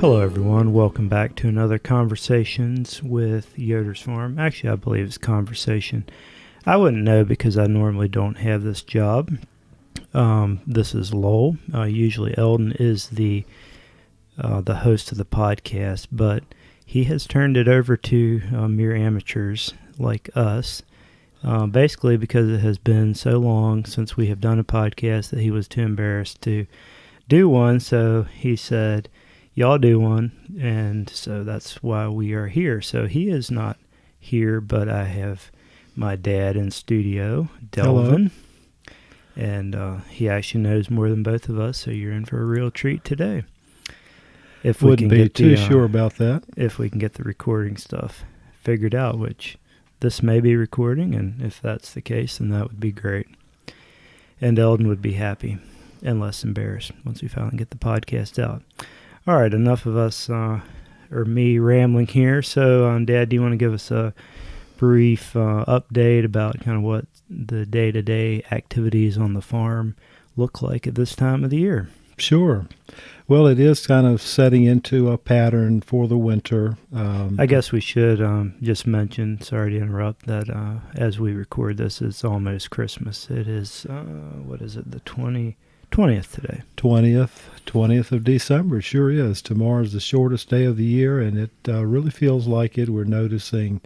Hello, everyone. Welcome back to another Conversations with Yoders Farm. Actually, I believe it's Conversation. I wouldn't know because I normally don't have this job. This is Lowell. Usually Eldon is the host of the podcast, but he has turned it over to mere amateurs like us, basically because it has been so long since we have done a podcast that he was too embarrassed to do one. So he said, y'all do one, and so that's why we are here. So he is not here, but I have my dad in studio, Delvin. Hello. And he actually knows more than both of us, so you're in for a real treat today. If we Wouldn't can be get too sure about that. If we can get the recording stuff figured out, which this may be recording, and if that's the case, then that would be great. And Eldon would be happy and less embarrassed once we finally get the podcast out. All right, enough of us, or me rambling here. So, Dad, do you want to give us a brief update about kind of what the day-to-day activities on the farm look like at this time of the year? Sure. Well, it is kind of setting into a pattern for the winter. I guess we should just mention, sorry to interrupt, that as we record this, it's almost Christmas. It is, what is it, the 20th today. 20th of December, sure is. Tomorrow's the shortest day of the year, and it really feels like it. We're noticing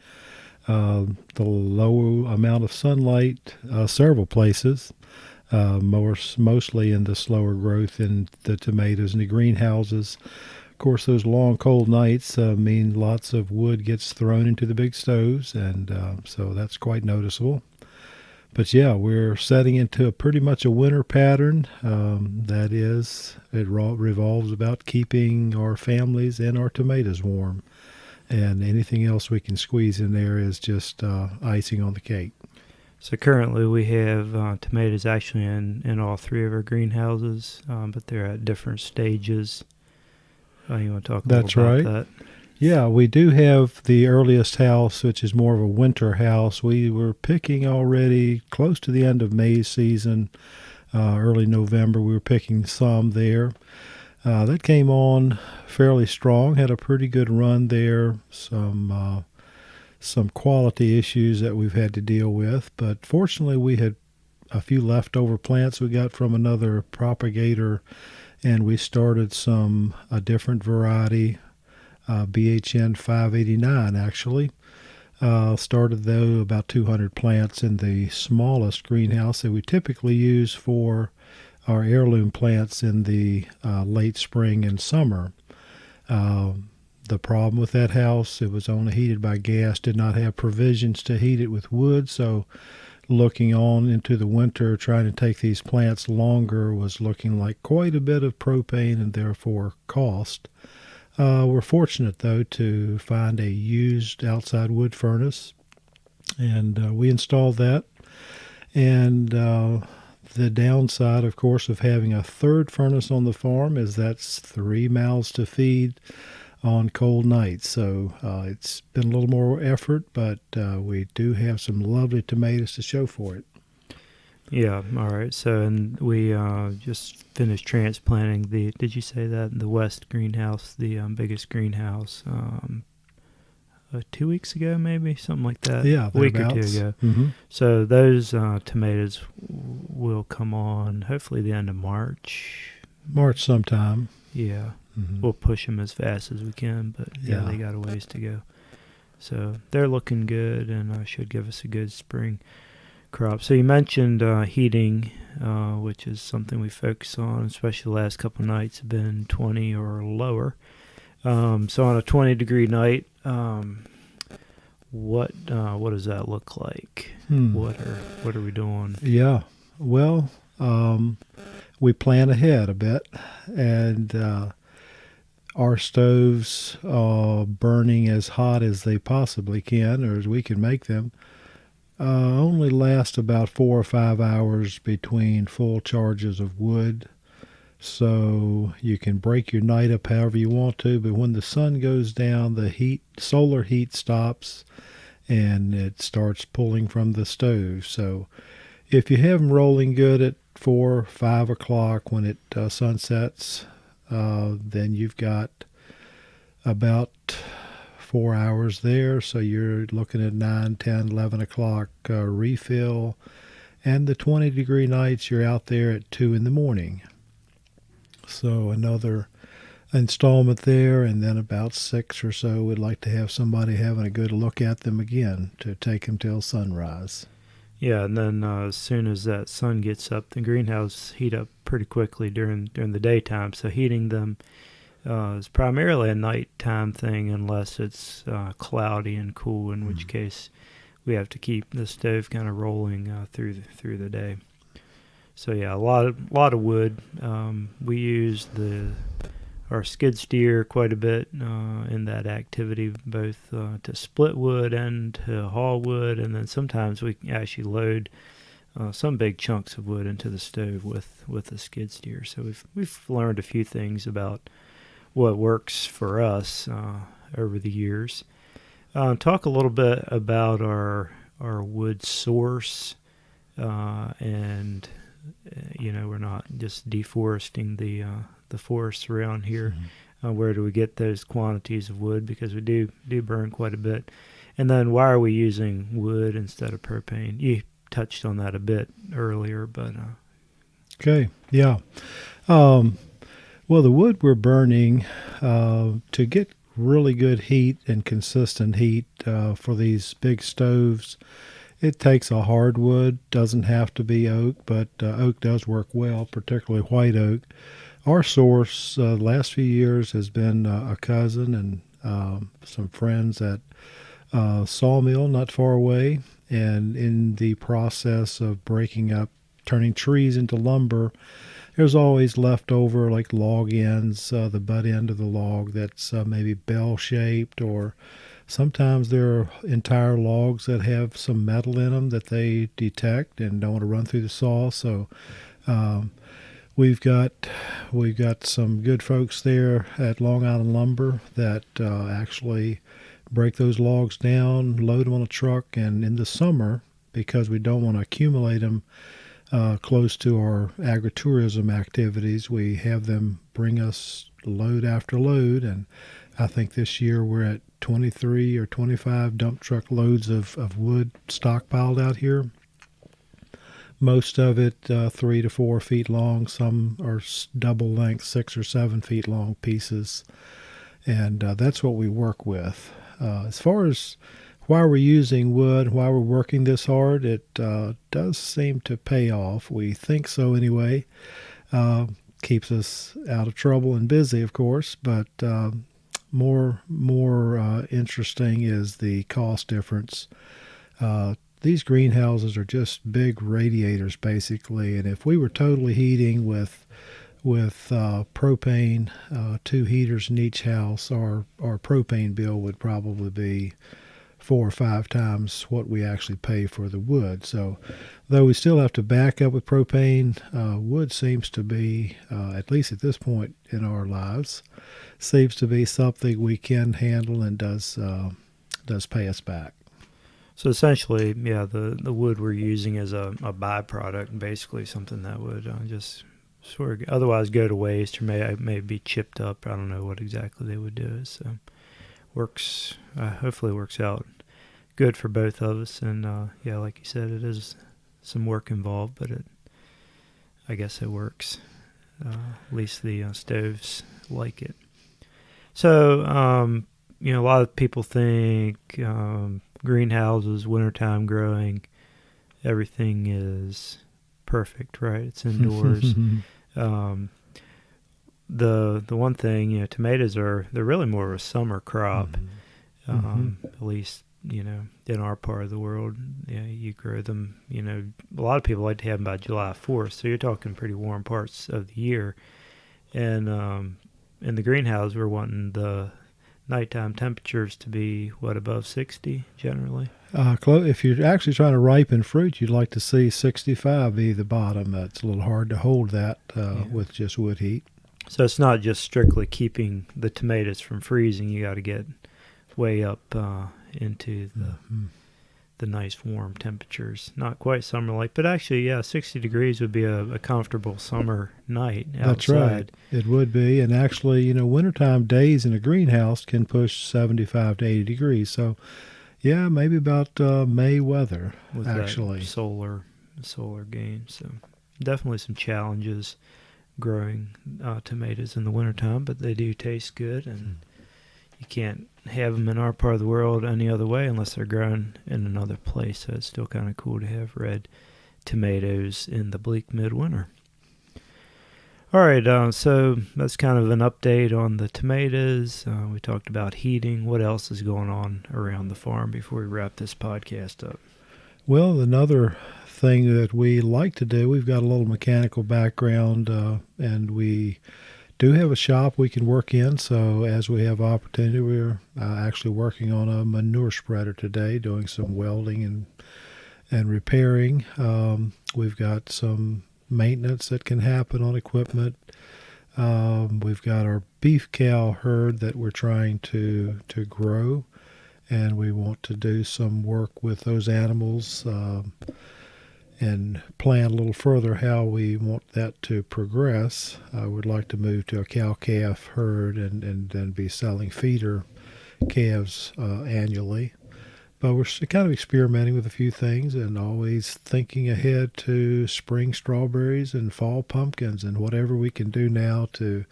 the low amount of sunlight several places, mostly in the slower growth in the tomatoes and the greenhouses. Of course, those long, cold nights mean lots of wood gets thrown into the big stoves, and so that's quite noticeable. But yeah, we're setting into pretty much a winter pattern. That is, it revolves about keeping our families and our tomatoes warm. And anything else we can squeeze in there is just icing on the cake. So currently we have tomatoes actually in all three of our greenhouses, but they're at different stages. You want to talk a little about that? Yeah, we do have the earliest house, which is more of a winter house. We were picking already close to the end of May season, early November. We were picking some there. That came on fairly strong, had a pretty good run there, some quality issues that we've had to deal with. But fortunately, we had a few leftover plants we got from another propagator, and we started a different variety, BHN 589 actually. Started though about 200 plants in the smallest greenhouse that we typically use for our heirloom plants in the late spring and summer. The problem with that house, it was only heated by gas, did not have provisions to heat it with wood, so looking on into the winter, trying to take these plants longer was looking like quite a bit of propane and therefore cost. We're fortunate, though, to find a used outside wood furnace, and we installed that. And the downside, of course, of having a third furnace on the farm is that's 3 mouths to feed on cold nights. So it's been a little more effort, but we do have some lovely tomatoes to show for it. Yeah, all right. So, and we just finished transplanting did you say that, the west greenhouse, the biggest greenhouse, 2 weeks ago, maybe, something like that? Yeah, a week or two ago. Mm-hmm. So those tomatoes will come on hopefully the end of March. March sometime. Yeah. Mm-hmm. We'll push them as fast as we can, but yeah, they got a ways to go. So they're looking good and should give us a good spring crop. So you mentioned heating, which is something we focus on, especially the last couple of nights have been 20 or lower. So on a 20-degree night, what does that look like? What are we doing? Yeah, well, we plan ahead a bit, and our stoves burning as hot as they possibly can, or as we can make them, only last about 4 or 5 hours between full charges of wood. So you can break your night up however you want to, but when the sun goes down, the solar heat stops, and it starts pulling from the stove. So if you have them rolling good at 4, 5 o'clock when it sunsets, then you've got about 4 hours there. So you're looking at 9, 10, 11 o'clock refill. And the 20-degree nights, you're out there at 2 in the morning. So another installment there, and then about 6 or so, we'd like to have somebody having a good look at them again to take them till sunrise. Yeah, and then as soon as that sun gets up, the greenhouse heat up pretty quickly during the daytime. So heating them is primarily a nighttime thing, unless it's cloudy and cool, in which case we have to keep the stove kind of rolling through the day. So yeah, a lot of wood. We use our skid steer quite a bit in that activity, both to split wood and to haul wood, and then sometimes we actually load some big chunks of wood into the stove with the skid steer. So we've learned a few things about what works for us over the years. Talk a little bit about our wood source, and we're not just deforesting the forests around here. Where do we get those quantities of wood? Because we do burn quite a bit. And then why are we using wood instead of propane? You touched on that a bit earlier, but okay, yeah. Well, the wood we're burning to get really good heat and consistent heat for these big stoves, it takes a hardwood. Doesn't have to be oak, but oak does work well, particularly white oak. Our source the last few years has been a cousin and some friends at a sawmill not far away. And in the process of breaking up, turning trees into lumber, there's always leftover like log ends, the butt end of the log that's maybe bell-shaped, or sometimes there are entire logs that have some metal in them that they detect and don't want to run through the saw. So we've got some good folks there at Long Island Lumber that actually break those logs down, load them on a truck, and in the summer, because we don't want to accumulate them close to our agritourism activities, we have them bring us load after load. And I think this year we're at 23 or 25 dump truck loads of wood stockpiled out here. Most of it 3 to 4 feet long. Some are double length, 6 or 7 feet long pieces. And that's what we work with. As far as why we're using wood, why we're working this hard, it does seem to pay off. We think so anyway. Keeps us out of trouble and busy, of course, but more interesting is the cost difference. These greenhouses are just big radiators, basically, and if we were totally heating with propane, 2 heaters in each house, our propane bill would probably be 4 or 5 times what we actually pay for the wood. So though we still have to back up with propane, wood seems to be, at least at this point in our lives, seems to be something we can handle and does pay us back. so essentially, yeah, the wood we're using is a byproduct, basically something that would just sort of otherwise go to waste or may be chipped up. I don't know what exactly they would do. So works, hopefully works out good for both of us. And yeah, like you said, it is some work involved, but I guess it works. At least the stoves like it. So a lot of people think greenhouses, wintertime growing, everything is perfect, right? It's indoors. The one thing, tomatoes they're really more of a summer crop. At least, in our part of the world, you grow them, a lot of people like to have them by July 4th. So you're talking pretty warm parts of the year. And in the greenhouse, we're wanting the nighttime temperatures to be, above 60 generally? If you're actually trying to ripen fruit, you'd like to see 65 be the bottom. It's a little hard to hold that with just wood heat. So it's not just strictly keeping the tomatoes from freezing. You got to get way up into the nice warm temperatures. Not quite summer-like, but actually, yeah, 60 degrees would be a comfortable summer night outside. That's right. It would be. And actually, wintertime days in a greenhouse can push 75 to 80 degrees. So, yeah, maybe about May weather, with actually. That solar gain. So definitely some challenges growing tomatoes in the wintertime, but they do taste good, and you can't have them in our part of the world any other way unless they're grown in another place. So it's still kind of cool to have red tomatoes in the bleak midwinter. All right, so that's kind of an update on the tomatoes. We talked about heating. What else is going on around the farm before we wrap this podcast up? Well, another thing that we like to do, we've got a little mechanical background, and we do have a shop we can work in. So as we have opportunity, we're actually working on a manure spreader today, doing some welding and repairing. We've got some maintenance that can happen on equipment. We've got our beef cow herd that we're trying to grow, and we want to do some work with those animals and plan a little further how we want that to progress. We'd like to move to a cow-calf herd and then be selling feeder calves annually. But we're kind of experimenting with a few things and always thinking ahead to spring strawberries and fall pumpkins, and whatever we can do now to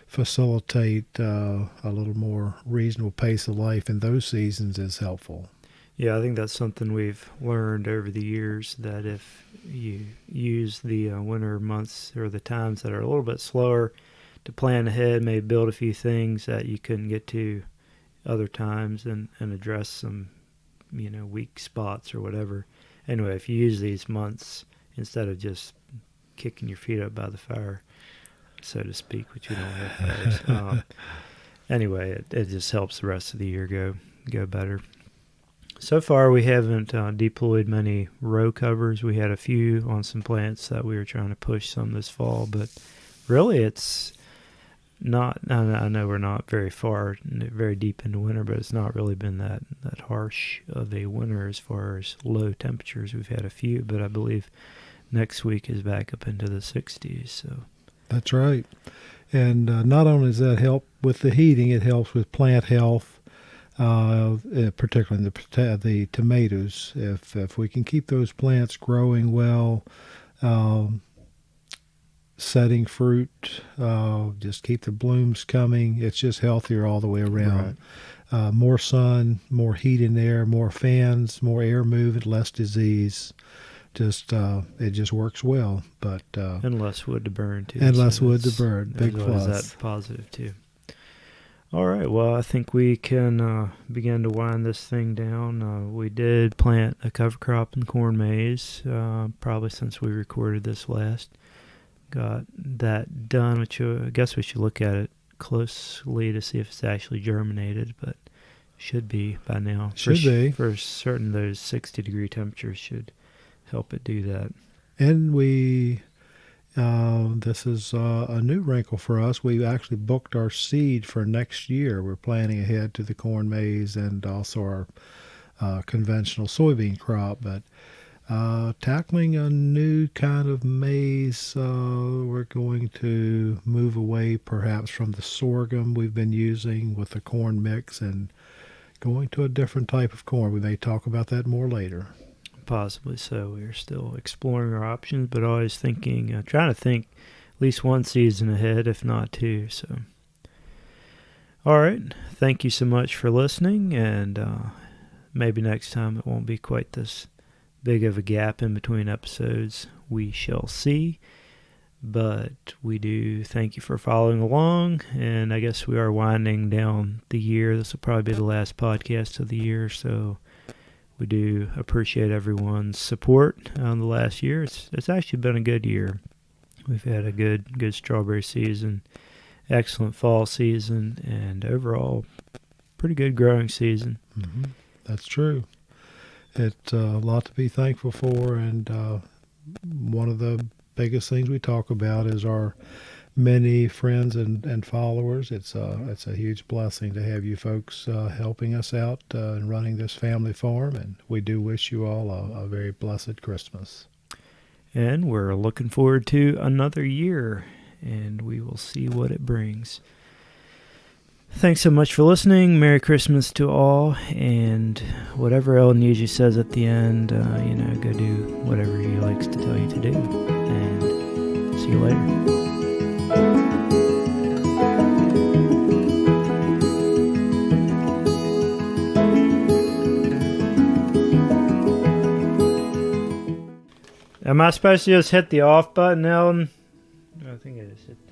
facilitate a little more reasonable pace of life in those seasons is helpful. Yeah, I think that's something we've learned over the years, that if you use the winter months or the times that are a little bit slower to plan ahead, maybe build a few things that you couldn't get to other times and address some weak spots or whatever. Anyway, if you use these months instead of just kicking your feet up by the fire, so to speak, which we don't have fires. Anyway, it just helps the rest of the year go better. So far, we haven't deployed many row covers. We had a few on some plants that we were trying to push some this fall, but really it's not, I know we're not very deep into winter, but it's not really been that harsh of a winter as far as low temperatures. We've had a few, but I believe next week is back up into the 60s. So that's right. And not only does that help with the heating, it helps with plant health, particularly in the tomatoes. If we can keep those plants growing well, setting fruit, just keep the blooms coming. It's just healthier all the way around. Right. More sun, more heat in there, more fans, more air movement, less disease. It just works well. But and less wood to burn too. And less wood to burn. Big plus. That's positive too. All right. Well, I think we can begin to wind this thing down. We did plant a cover crop in corn maize, probably since we recorded this last. Got that done, which I guess we should look at it closely to see if it's actually germinated, but should be by now. Should be. For certain, those 60-degree temperatures should help it do that. And this is a new wrinkle for us. We actually booked our seed for next year. We're planning ahead to the corn maize and also our conventional soybean crop, but tackling a new kind of maize, we're going to move away perhaps from the sorghum we've been using with the corn mix and going to a different type of corn. We may talk about that more later. Possibly so. We're still exploring our options, but always thinking, trying to think at least one season ahead, if not two. So, all right. Thank you so much for listening, and maybe next time it won't be quite this big of a gap in between episodes. We shall see. But we do thank you for following along, and I guess we are winding down the year. This will probably be the last podcast of the year, so we do appreciate everyone's support on the last year. It's actually been a good year. We've had a good strawberry season, excellent fall season, and overall pretty good growing season. Mm-hmm. That's true. It's a lot to be thankful for, and one of the biggest things we talk about is our many friends and followers. It's a huge blessing to have you folks helping us out and running this family farm, and we do wish you all a very blessed Christmas. And we're looking forward to another year, and we will see what it brings. Thanks so much for listening. Merry Christmas to all, and whatever El Niji says at the end, go do whatever he likes to tell you to do, and see you later. Am I supposed to just hit the off button, Ellen? I think I just hit